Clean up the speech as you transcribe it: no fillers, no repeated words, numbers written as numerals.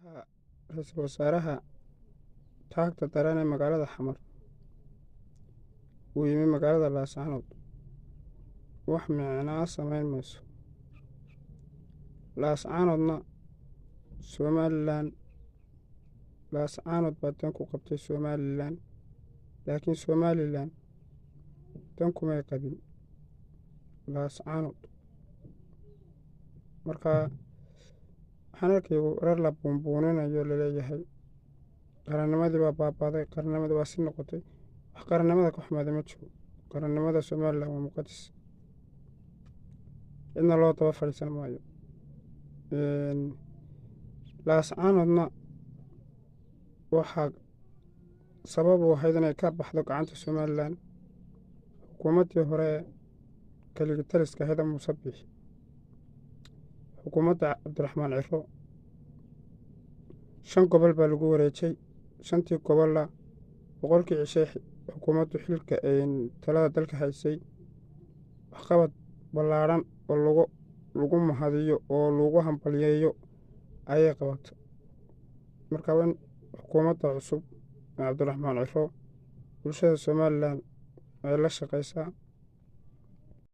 Ra'iisul Wasaaraha taagta daran ee magaalada Xamar uu yimi magaalada Laascaanood wax micnaa samayn mayso. Laascaanoodna Laascaanood baa dan ku qabtay Somalilan, laakiin Somalilan dan kumay qabin Laascaanood. Markaa waxaan arkay warar la buunbuuninayo laleeyahay qarannimadii baa baabaaday, qarannimadii waa si noqotay. wax qarannimada ka xumaaday ma jiro. Qarannimada Somalilan waa muqadas, cidna loo daba fadhiisan maayo. Laascaanoodna waxaa sabab u ahayd inay ka baxdo gacanta Somalilan xukuumaddii hore keligii taliska ahayd ee Muuse Biixi. Xukuumadda Cabdiraxmaan Ciro 5 gobol baa lagu wareejay. 5tii gobolla boqolkii cishay xukuumaddu xilka talada dalka haysay waxqabad ballaaran oo lagu mahadiyo oo lagu hambalyeeyo ayay qabatay. Markaa in xukuumadda cusub ee Cabdiraxmaan Ciro bulshada Somalilan ay la shaqaysaa.